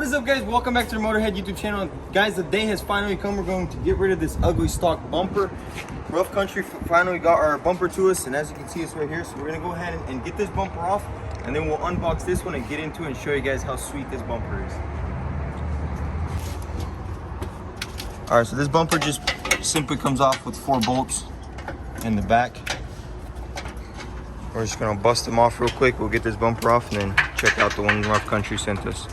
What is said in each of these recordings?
is up, guys? Welcome back to the Motorhead YouTube channel. Guys, the day has finally come. We're going to get rid of this ugly stock bumper. Rough Country finally got our bumper to us, and as you can see, it's right here. So we're gonna go ahead and get this bumper off, and then we'll unbox this one and get into it and show you guys how sweet this bumper is. All right, so this bumper just simply comes off with 4 bolts in the back. We're just gonna bust them off real quick. We'll get this bumper off and then check out the one Rough Country sent us.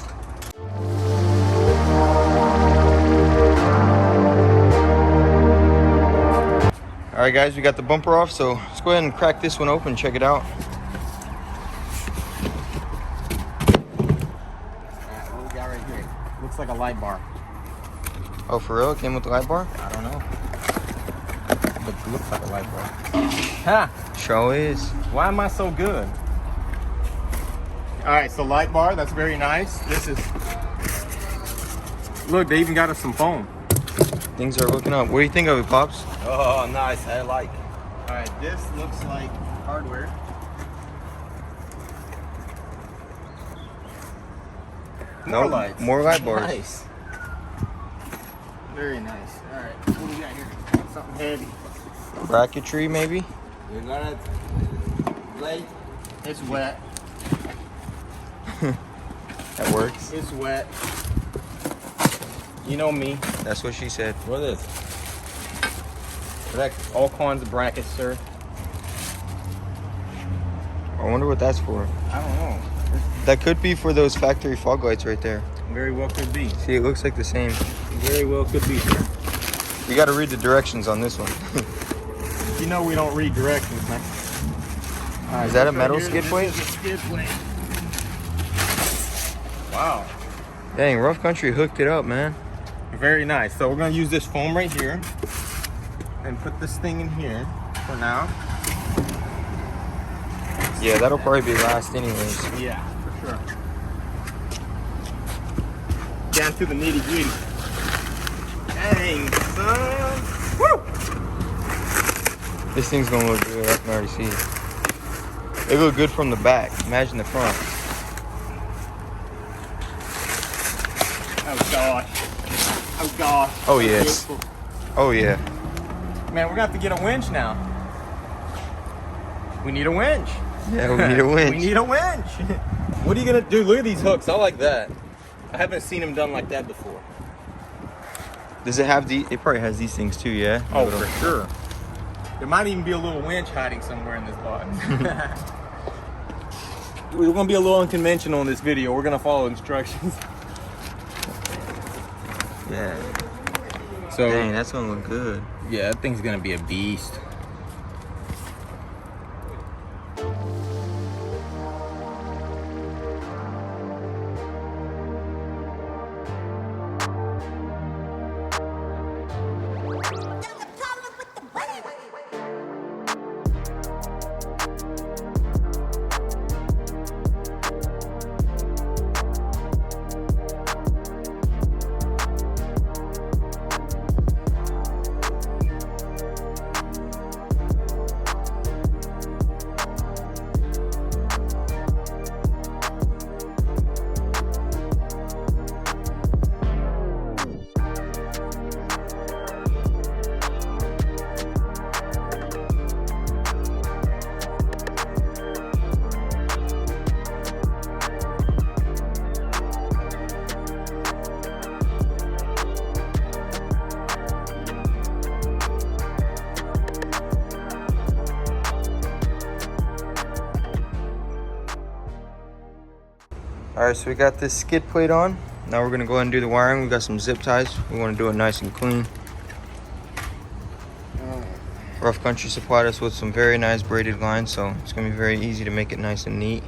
All right, guys, we got the bumper off, so let's go ahead and crack this one open and check it out. What we got right here? Looks like a light bar. Oh, for real? It came with the light bar? I don't know. But it looks like a light bar. Ha! Show is. Why am I so good? All right, so light bar, that's very nice. This is, look, they even got us some foam. Things are looking up. What do you think of it, Pops? Oh, nice, I like. All right, this looks like hardware. More lights. More light bars. Nice. Very nice. All right, what do we got here? Something heavy. Bracketry, maybe? We got it. Late. It's wet. That works. It's wet. You know me. That's what she said. What is this? All kinds of brackets, sir. I wonder what that's for. I don't know. That could be for those factory fog lights right there. Very well could be. See, it looks like the same. Very well could be, sir. You got to read the directions on this one. You know we don't read directions, man. All right, is that a right metal here, skid plate? This is a skid plate. Wow. Dang, Rough Country hooked it up, man. Very nice. So we're gonna use this foam right here and put this thing in here for now. Yeah, that'll probably be last anyways. Yeah, for sure. Down to the nitty gritty. Dang, son. Woo! This thing's gonna look good. I can already see it. It look good from the back. Imagine the front. Oh gosh. Oh gosh. Oh yes. Oh yeah. Man, we're gonna have to get a winch now. We need a winch. Yeah, we need a winch. We need a winch. What are you gonna do? Look at these hooks. I like that. I haven't seen them done like that before. Does it have the? It probably has these things too, yeah. Oh, for sure. There might even be a little winch hiding somewhere in this box. We're gonna be a little unconventional in this video. We're gonna follow instructions. Yeah. So, dang, that's gonna look good. yeah, that thing's gonna be a beast. All right, so we got this skid plate on. Now we're gonna go ahead and do the wiring. We got some zip ties. We want to do it nice and clean. Rough Country supplied us with some very nice braided lines, so it's gonna be very easy to make it nice and neat.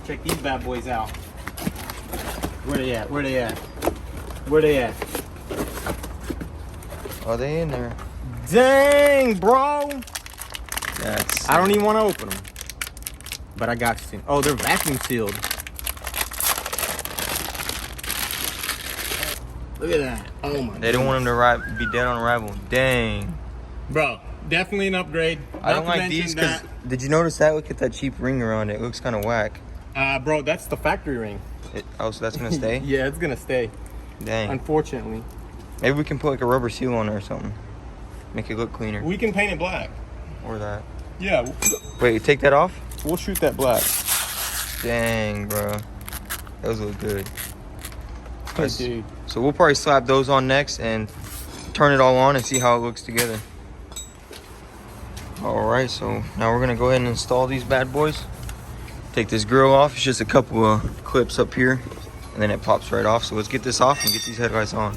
Check these bad boys out. Where they at? Where they at? Where they at? Are they in there? Dang, bro. That's. I don't even want to open them. but I got you. Oh, they're vacuum sealed. Look at that. Oh my. They don't want them to be dead on arrival. Dang. Bro, definitely an upgrade. I don't like these because, did you notice that? Look at that cheap ring around it. It looks kind of whack. Bro, that's the factory ring. Oh, so that's going to stay? Yeah, it's going to stay. Dang. Unfortunately. Maybe we can put like a rubber seal on it or something. Make it look cleaner. We can paint it black. Or that. Yeah. Wait, take that off? We'll shoot that black. Dang, bro. Those look good. Dude. So we'll probably slap those on next and turn it all on and see how it looks together. All right, so now we're gonna go ahead and install these bad boys. Take this grill off. It's just a couple of clips up here and then it pops right off. So let's get this off and get these headlights on.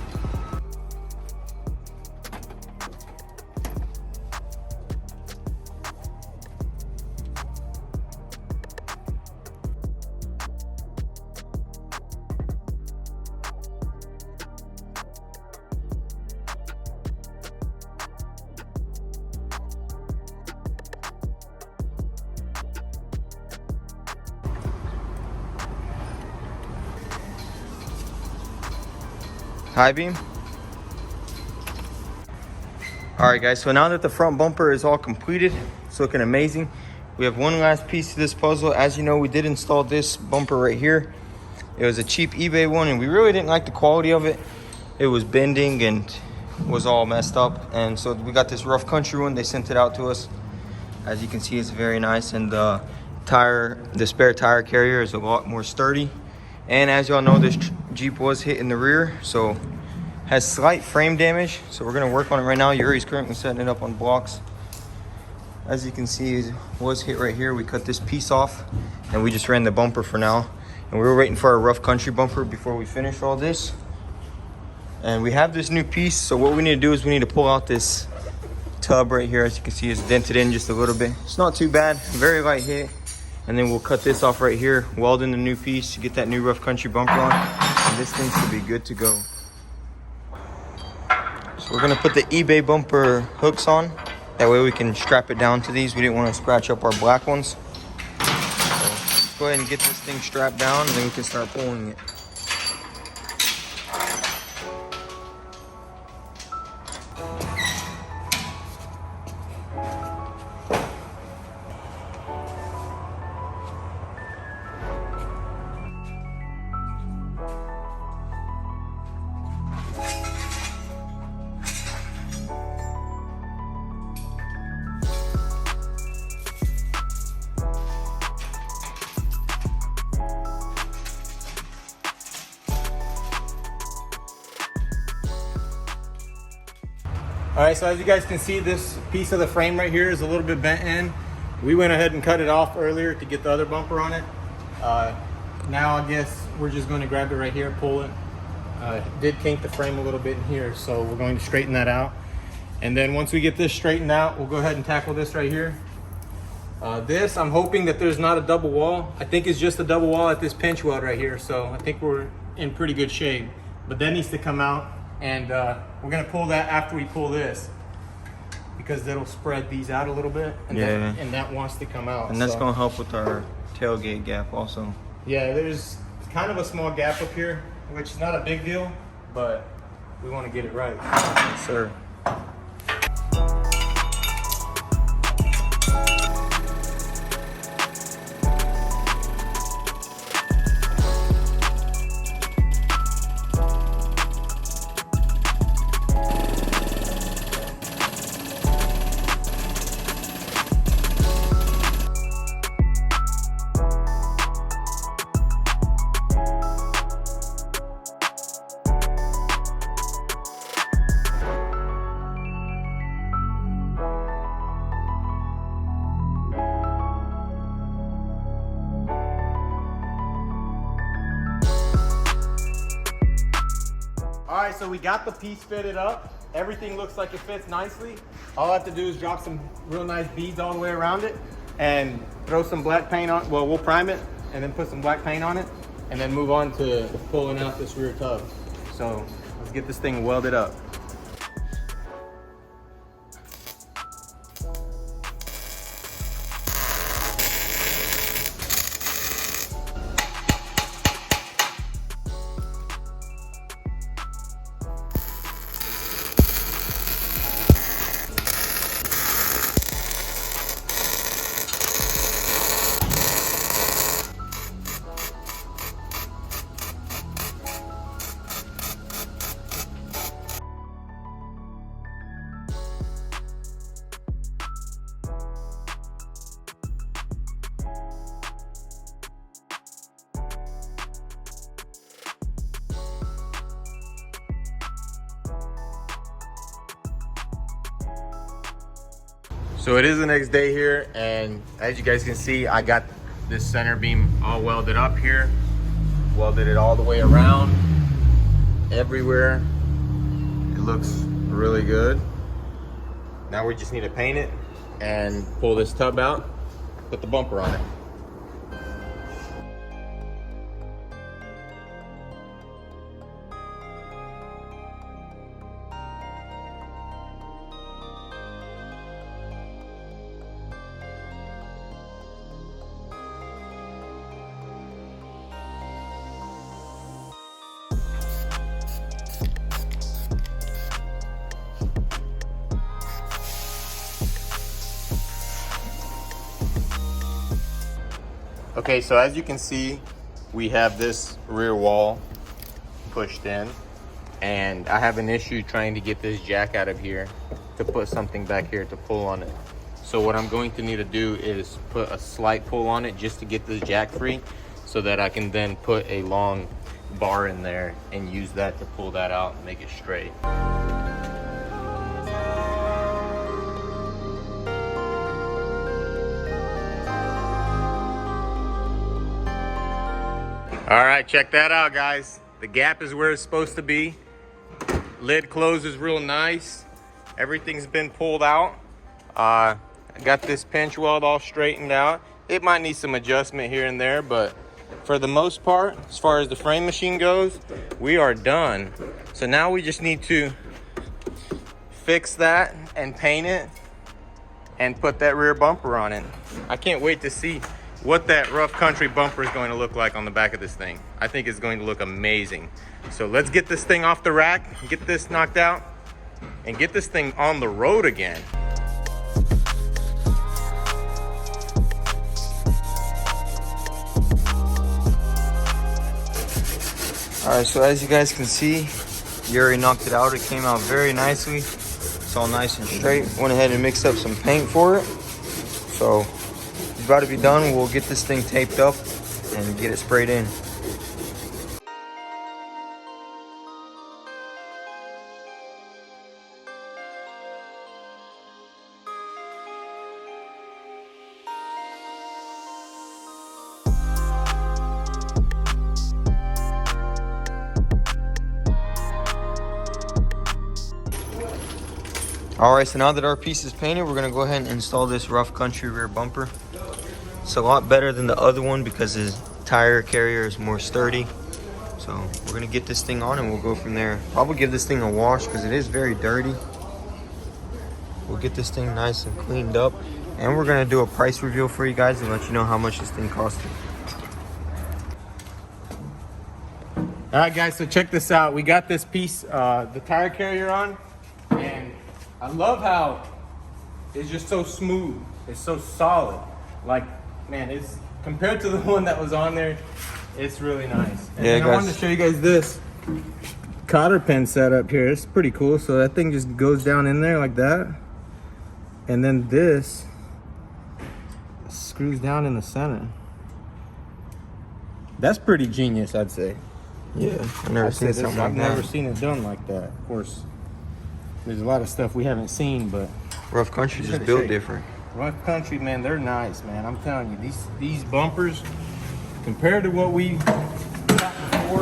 High beam. All right, guys, so now that the front bumper is all completed, it's looking amazing. We have one last piece to this puzzle. As you know, we did install this bumper right here. It was a cheap eBay one, and we really didn't like the quality of it. It was bending and was all messed up. And so we got this rough country one. They sent it out to us. As you can see, it's very nice. And the spare tire carrier is a lot more sturdy. And as y'all know, this Jeep was hit in the rear, so has slight frame damage. So we're gonna work on it right now. Yuri's currently setting it up on blocks. As you can see, it was hit right here. We cut this piece off and we just ran the bumper for now. And we were waiting for our rough country bumper before we finish all this. And we have this new piece. So what we need to do is we need to pull out this tub right here. As you can see, it's dented in just a little bit. It's not too bad, very light hit. And then we'll cut this off right here, weld in the new piece, get that new rough country bumper on, and this thing should be good to go. So we're gonna put the eBay bumper hooks on. That way we can strap it down to these. We didn't want to scratch up our black ones. So let's go ahead and get this thing strapped down, and then we can start pulling it. All right, so as you guys can see, this piece of the frame right here is a little bit bent in. We went ahead and cut it off earlier to get the other bumper on it. Now I guess we're just going to grab it right here, pull it. Did kink the frame a little bit in here, so we're going to straighten that out. And then once we get this straightened out, we'll go ahead and tackle this right here. This, I'm hoping that there's not a double wall. I think it's just a double wall at this pinch weld right here, so I think we're in pretty good shape. But that needs to come out. And we're gonna pull that after we pull this, because that'll spread these out a little bit, and, yeah, that wants to come out. And that's gonna help with our tailgate gap also. Yeah, there's kind of a small gap up here, which is not a big deal, but we want to get it right. Yes, sir. All right, so we got the piece fitted up. Everything looks like it fits nicely. All I have to do is drop some real nice beads all the way around it and throw some black paint on. Well, we'll prime it and then put some black paint on it and then move on to pulling out this rear tub. So let's get this thing welded up. So it is the next day here, and as you guys can see, I got this center beam all welded up here. Welded it all the way around, everywhere. It looks really good. Now we just need to paint it and pull this tub out, put the bumper on it. Okay, so as you can see, we have this rear wall pushed in, and I have an issue trying to get this jack out of here to put something back here to pull on it. So what I'm going to need to do is put a slight pull on it just to get this jack free, so that I can then put a long bar in there and use that to pull that out and make it straight. All right, check that out, guys. The gap is where it's supposed to be. Lid closes real nice. Everything's been pulled out. I got this pinch weld all straightened out. It might need some adjustment here and there, but for the most part, as far as the frame machine goes, we are done. So now we just need to fix that and paint it and put that rear bumper on it. I can't wait to see what that rough country bumper is going to look like on the back of this thing. I think it's going to look amazing. So let's get this thing off the rack, get this knocked out, and get this thing on the road again. All right, so as you guys can see, you already knocked it out. It came out very nicely. It's all nice and straight. Went ahead and mixed up some paint for it. So it's about to be done. We'll get this thing taped up and get it sprayed in. All right, so now that our piece is painted, we're gonna go ahead and install this rough country rear bumper. It's a lot better than the other one because the tire carrier is more sturdy. So we're gonna get this thing on and we'll go from there. Probably give this thing a wash because it is very dirty. We'll get this thing nice and cleaned up. And we're gonna do a price reveal for you guys and let you know how much this thing costed. All right, guys, so check this out. We got this piece, the tire carrier on, and I love how it's just so smooth. It's so solid. Like, man, it's compared to the one that was on there, it's really nice. And yeah, then I wanted to show you guys this cotter pin setup here. It's pretty cool. So that thing just goes down in there like that. And then this screws down in the center. That's pretty genius, I'd say. Yeah, I've never seen something like I've that. never seen it done like that. Of course, there's a lot of stuff we haven't seen, but Rough country just built different. rough country, man, they're nice, man. I'm telling you, these bumpers, compared to what we got before,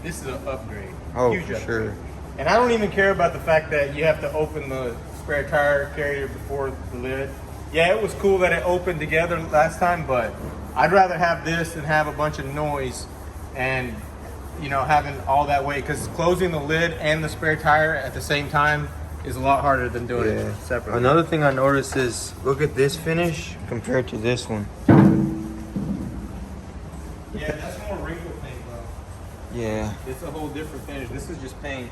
this is an upgrade. Oh, Huge for upgrade. sure. And I don't even care about the fact that you have to open the spare tire carrier before the lid. Yeah, it was cool that it opened together last time, but I'd rather have this than have a bunch of noise and, you know, having all that weight, because closing the lid and the spare tire at the same time is a lot harder than doing it separately. Another thing I noticed is, look at this finish compared to this one. Yeah, that's more wrinkle paint, bro. Yeah, It's a whole different finish. This is just paint.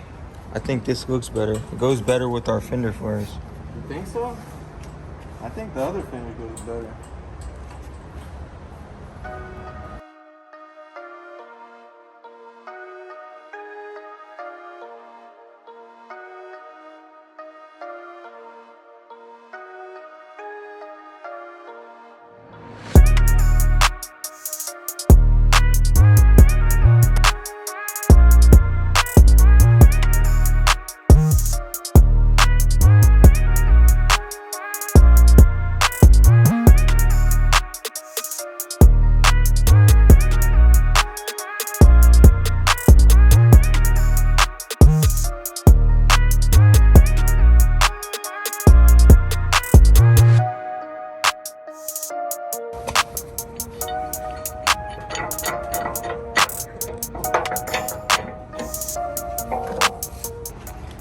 I think this looks better. It goes better with our fender flares. You think so? I think the other finish goes better. All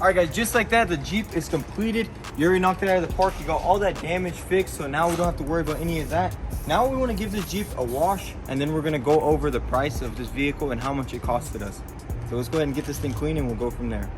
right, guys, just like that, the Jeep is completed. You already knocked it out of the park. You got all that damage fixed, so now we don't have to worry about any of that. Now we want to give this Jeep a wash, and then we're going to go over the price of this vehicle and how much it costed us. So let's go ahead and get this thing clean, and we'll go from there.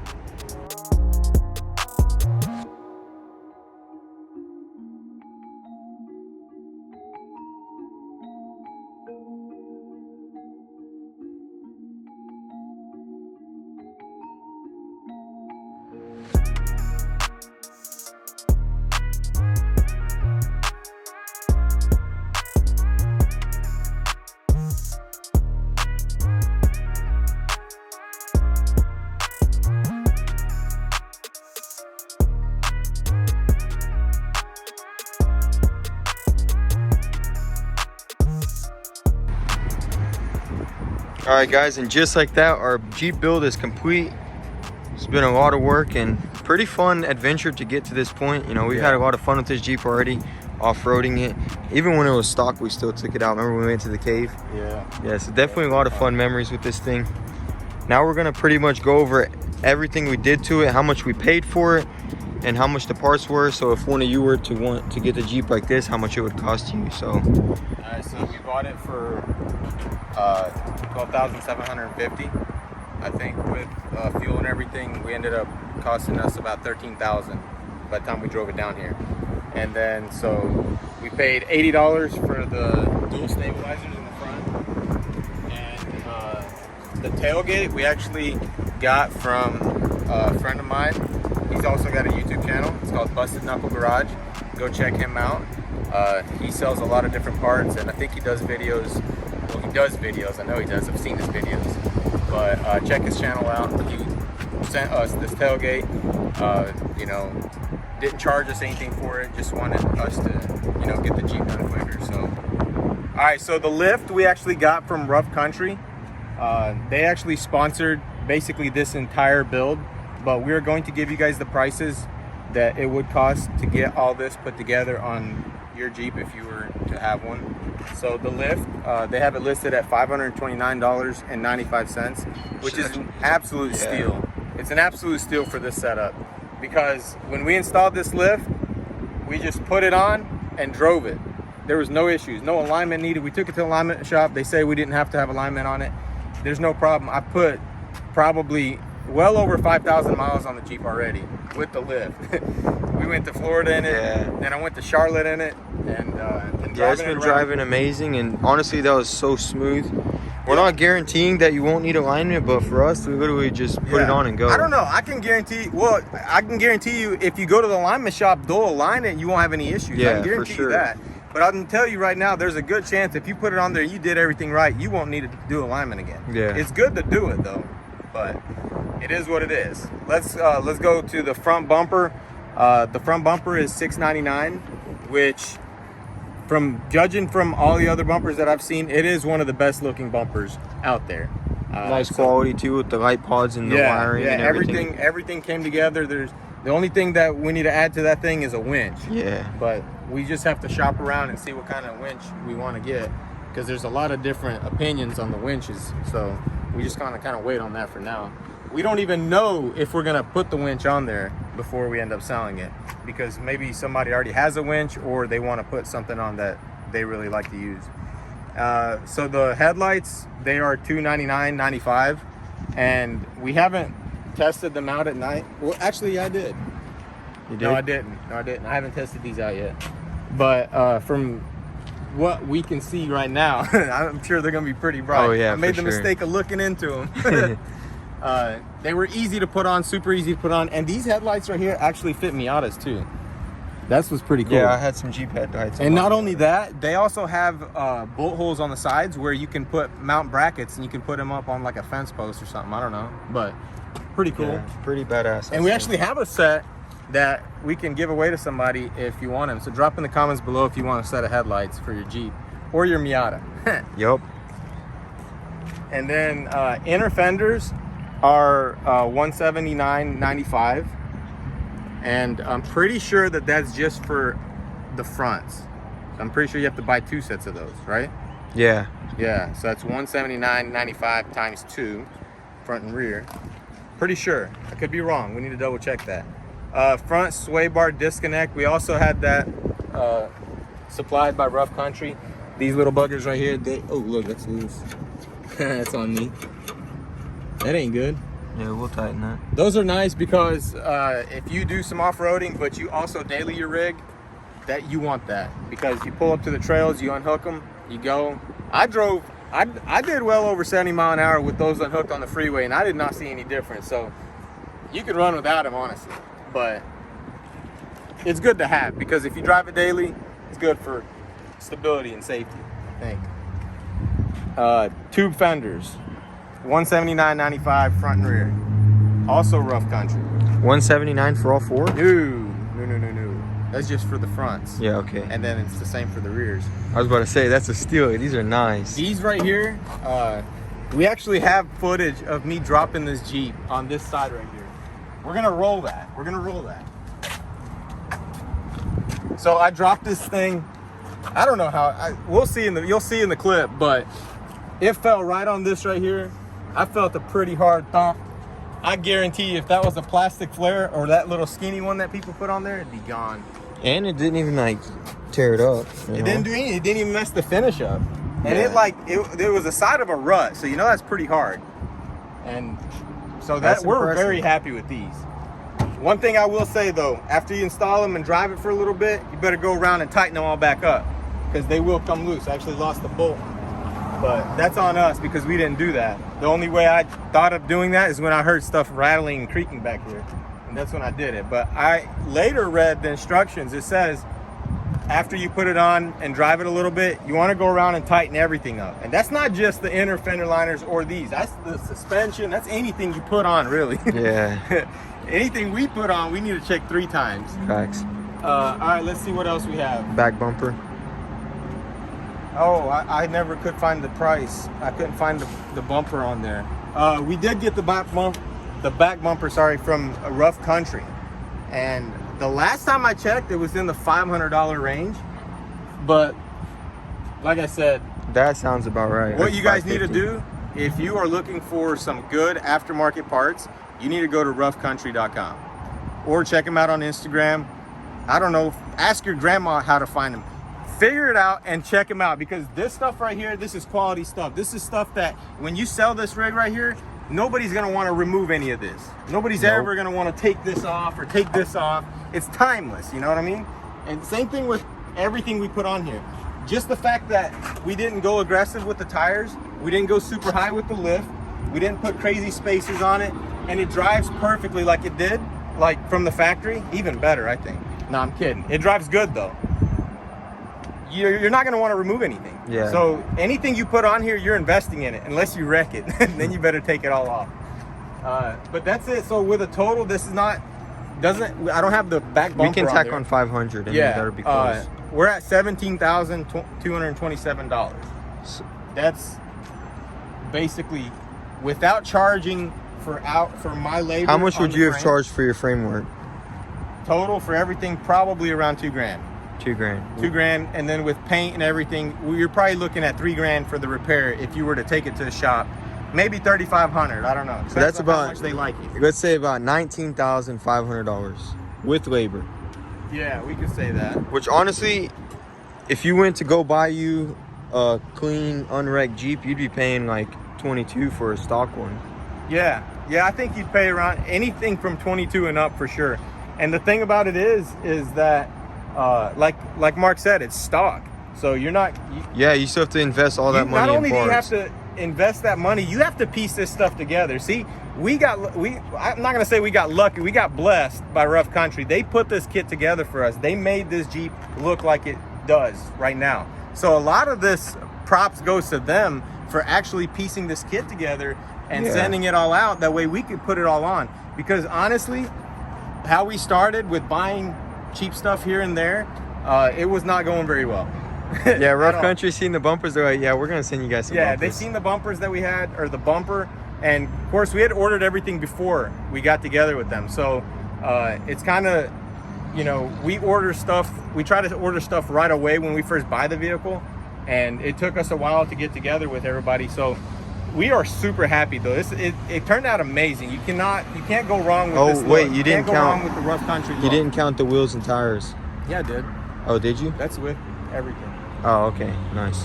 All right, guys, and just like that, our Jeep build is complete. It's been a lot of work and pretty fun adventure to get to this point. You know, we've had a lot of fun with this Jeep already, off-roading it. Even when it was stock, we still took it out. Remember when we went to the cave? Yeah, so definitely a lot of fun memories with this thing. Now we're gonna pretty much go over everything we did to it, how much we paid for it, and how much the parts were. So if one of you were to want to get the Jeep like this, how much it would cost you. So all right, so we bought it for $12,750. I think with fuel and everything, we ended up costing us about $13,000 by the time we drove it down here. And then so we paid $80 for the dual stabilizers in the front, and the tailgate we actually got from a friend of mine. He's also got a YouTube channel. It's called Busted Knuckle Garage. Go check him out. He sells a lot of different parts, and I think he does videos. Well, he does videos. I know he does. I've seen his videos. But check his channel out. He sent us this tailgate. You know, didn't charge us anything for it. Just wanted us to, you know, get the Jeep done quicker. So, all right. So the lift we actually got from Rough Country. They actually sponsored basically this entire build. But we're going to give you guys the prices that it would cost to get all this put together on your Jeep if you were to have one. So the lift, they have it listed at $529.95, which is an absolute steal. It's an absolute steal for this setup, because when we installed this lift, we just put it on and drove it. There was no issues, no alignment needed. We took it to the alignment shop. They say we didn't have to have alignment on it. There's no problem. I put probably well over 5,000 miles on the Jeep already with the lift. We went to Florida in it, and I went to Charlotte in it, and it's been driving amazing, and honestly, that was so smooth. We're not guaranteeing that you won't need alignment, but for us, we literally just put it on and go. I don't know. I can guarantee. Well, I can guarantee you, if you go to the alignment shop, they'll align it, and you won't have any issues. Yeah, I can guarantee for sure. you that. But I can tell you right now, there's a good chance if you put it on there, you did everything right, you won't need to do alignment again. Yeah. It's good to do it though, but it is what it is. Let's go to the front bumper. The front bumper is $699, which, from judging from all the other bumpers that I've seen, it is one of the best looking bumpers out there. Nice quality too, with the light pods and the wiring and everything. Everything came together. The only thing that we need to add to that thing is a winch. Yeah. But we just have to shop around and see what kind of winch we want to get, because there's a lot of different opinions on the winches. So we just kind of wait on that for now. We don't even know if we're gonna put the winch on there before we end up selling it, because maybe somebody already has a winch, or they want to put something on that they really like to use. So the headlights, they are $299.95, and we haven't tested them out at night. Well, actually, I did. You did? No, I didn't. I haven't tested these out yet. But from what we can see right now, I'm sure they're gonna be pretty bright. Oh yeah, I made the mistake of looking into them. They were easy to put on, super easy to put on, and these headlights right here actually fit Miatas too. That was pretty cool. Yeah, I had some Jeep headlights. And not only that, they also have bolt holes on the sides where you can mount brackets, and you can put them up on like a fence post or something. I don't know, but pretty cool. Yeah, pretty badass. And we actually have a set that we can give away to somebody if you want them. So drop in the comments below if you want a set of headlights for your Jeep or your Miata. Yup. And then inner fenders are $179.95, and I'm pretty sure that that's just for the fronts. I'm pretty sure you have to buy 2 sets of those, right? Yeah, Yeah, so that's $179.95 times 2, front and rear. Pretty sure. I could be wrong. We need to double check that. Front sway bar disconnect. We also had that supplied by Rough Country. These little buggers right here. Oh, look, that's loose. That's on me. That ain't good. Yeah, we'll tighten that. Those are nice because if you do some off-roading, but you also daily your rig, that you want that. Because you pull up to the trails, you unhook them, you go. I did well over 70 mile an hour with those unhooked on the freeway, and I did not see any difference. So you could run without them, honestly. But it's good to have, because if you drive it daily, it's good for stability and safety, I think. Tube fenders, $179.95 front and rear. Also Rough Country. $179 for all four? No. That's just for the fronts. Yeah, okay. And then it's the same for the rears. I was about to say, that's a steal. These are nice. These right here, we actually have footage of me dropping this Jeep on this side right here. We're gonna roll that. So I dropped this thing. I don't know how. You'll see in the clip, but it fell right on this right here. I felt a pretty hard thump. I guarantee you, if that was a plastic flare or that little skinny one that people put on there, it'd be gone. And it didn't even like tear it up. It didn't do anything. It didn't even mess the finish up. And it was the side of a rut, so you know that's pretty hard. And so we're very happy with these. One thing I will say though, after you install them and drive it for a little bit, you better go around and tighten them all back up, because they will come loose. I actually lost the bolt, but that's on us because we didn't do that. The only way I thought of doing that is when I heard stuff rattling and creaking back here, and that's when I did it. But I later read the instructions. It says after you put it on and drive it a little bit, you want to go around and tighten everything up. And that's not just the inner fender liners or these. That's the suspension. That's anything you put on, really. Yeah. Anything we put on, we need to check 3 times. Facts. All right, let's see what else we have. Back bumper. Oh, I never could find the price. I couldn't find the bumper on there. We did get the back bumper, from a Rough Country. And the last time I checked, it was in the $500 range. But like I said, that sounds about right. What you guys need to do, if you are looking for some good aftermarket parts, you need to go to roughcountry.com or check them out on Instagram. I don't know, ask your grandma how to find them. Figure it out and check them out, because this stuff right here, this is quality stuff. This is stuff that when you sell this rig right here, nobody's gonna want to remove any of this. Nobody's ever gonna want to take this off or take this off. It's timeless, you know what I mean? And same thing with everything we put on here. Just the fact that we didn't go aggressive with the tires, we didn't go super high with the lift, we didn't put crazy spacers on it, and it drives perfectly like it did, like from the factory. Even better, I think. No, I'm kidding. It drives good though. You're not going to want to remove anything. Yeah. So anything you put on here, you're investing in it, unless you wreck it. Then you better take it all off. But that's it. So with a total, this is not, I don't have the back bumper. We can tack on, on 500 and that'll be close. We're at $17,227. That's basically without charging for my labor. How much would you have charged for your framework? Total for everything, probably around $2,000. $2,000, and then with paint and everything, you're probably looking at $3,000 for the repair if you were to take it to the shop. Maybe $3,500. I don't know. So that's about how much they like it. Let's say about $19,500 with labor. Yeah, we could say that. Which honestly, if you went to go buy you a clean, unwrecked Jeep, you'd be paying like $22 for a stock one. Yeah, I think you'd pay around anything from $22 and up for sure. And the thing about it is that. Like Mark said, it's stock, so you're not. You still have to invest all that money. Not only in do you parts. have to invest that money, you have to piece this stuff together. See, I'm not gonna say we got lucky. We got blessed by Rough Country. They put this kit together for us. They made this Jeep look like it does right now. So a lot of this props goes to them for actually piecing this kit together and sending it all out. That way we could put it all on. Because honestly, how we started with buying cheap stuff here and there, it was not going very well. Yeah, Rough Country seen the bumpers. They're like, yeah, we're gonna send you guys some bumpers. They seen the bumpers that we had, or the bumper, and of course we had ordered everything before we got together with them. So it's kind of, we order stuff. We try to order stuff right away when we first buy the vehicle, and it took us a while to get together with everybody. So we are super happy though. It turned out amazing. You can't go wrong with this. Oh wait, look. you didn't can't go count wrong with the rough country You look. didn't count the wheels and tires. Yeah, I did. Oh, did you? That's with everything. Oh, okay, nice.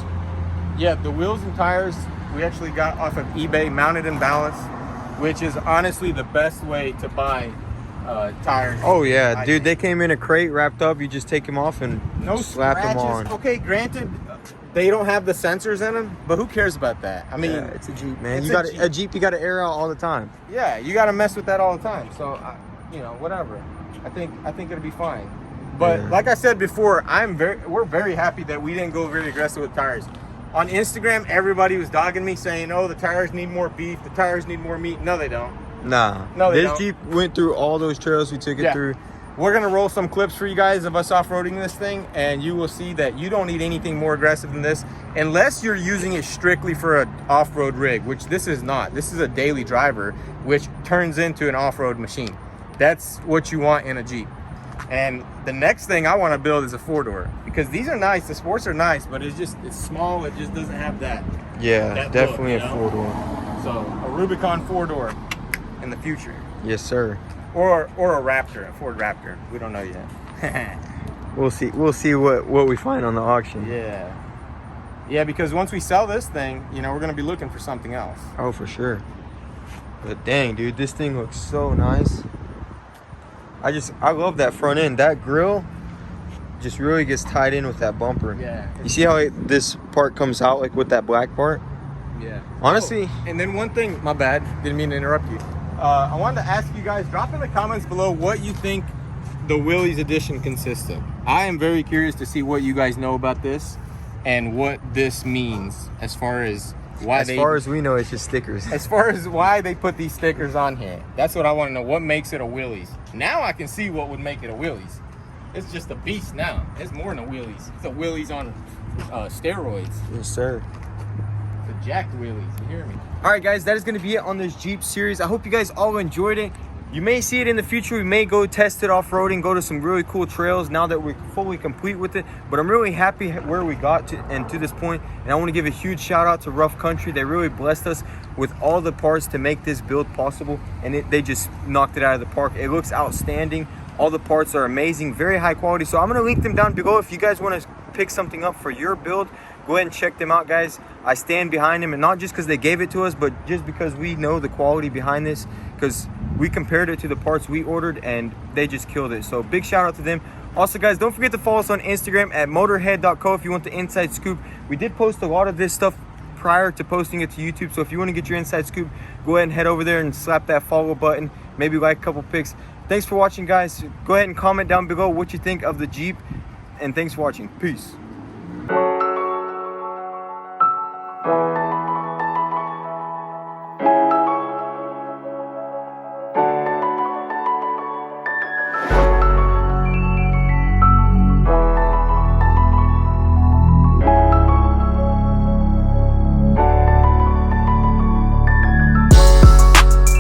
Yeah, the wheels and tires we actually got off of eBay, mounted and balanced, which is honestly the best way to buy tires. Oh yeah, I dude, think. they came in a crate wrapped up. You just take them off and No slap them scratches. on. Okay, granted, they don't have the sensors in them, but who cares about that? I mean, Yeah, it's a Jeep, man. it's You got a a Jeep. You got to air out all the time. yeah, you got to mess with that all the time. So, whatever. I think it'll be fine. But Yeah. like I said before, we're very happy that we didn't go very aggressive with tires. On Instagram, everybody was dogging me saying, "Oh, the tires need more beef. The tires need more meat." No, they don't. Nah. No, they this don't. Jeep went through all those trails we took it Yeah. through. We're gonna roll some clips for you guys of us off-roading this thing, and you will see that you don't need anything more aggressive than this, unless you're using it strictly for an off-road rig, which this is not. This is a daily driver, which turns into an off-road machine. That's what you want in a Jeep. And the next thing I want to build is a 4-door, because these are nice. The sports are nice, but it's small. It just doesn't have that. Yeah, That definitely look, a you know? 4-door. So a Rubicon 4-door in the future. Yes, sir. Or a Raptor, a Ford Raptor. We don't know yet. We'll see. We'll see what we find on the auction. Yeah, because once we sell this thing, we're gonna be looking for something else. Oh, for sure. But dang, dude, this thing looks so nice. I love that front end. That grill just really gets tied in with that bumper. Yeah. You see how this part comes out like with that black part? Yeah. Honestly. Oh, and then one thing, my bad, didn't mean to interrupt you. I wanted to ask you guys, drop in the comments below what you think the Willys edition consists of. I am very curious to see what you guys know about this and what this means as far as why As far as we know, it's just stickers. as far as why they put these stickers on here. That's what I want to know. What makes it a Willys? Now I can see what would make it a Willys. It's just a beast now. It's more than a Willys. It's a Willys on steroids. Yes, sir. The jacked Willys. You hear me? All right, guys, that is going to be it on this Jeep series. I hope you guys all enjoyed it. You may see it in the future. We may go test it off-roading, go to some really cool trails now that we're fully complete with it. But I'm really happy where we got to this point. And I want to give a huge shout out to Rough Country. They really blessed us with all the parts to make this build possible. And they just knocked it out of the park. It looks outstanding. All the parts are amazing, very high quality. So I'm going to link them down below. If you guys want to pick something up for your build, go ahead and check them out, guys. I stand behind them, and not just because they gave it to us, but just because we know the quality behind this, because we compared it to the parts we ordered and they just killed it. So big shout out to them. Also, guys, don't forget to follow us on Instagram at motorhead.co if you want the inside scoop. We did post a lot of this stuff prior to posting it to YouTube, so if you want to get your inside scoop, go ahead and head over there and slap that follow button, maybe like a couple pics. Thanks for watching, guys. Go ahead and comment down below what you think of the Jeep, and thanks for watching. Peace.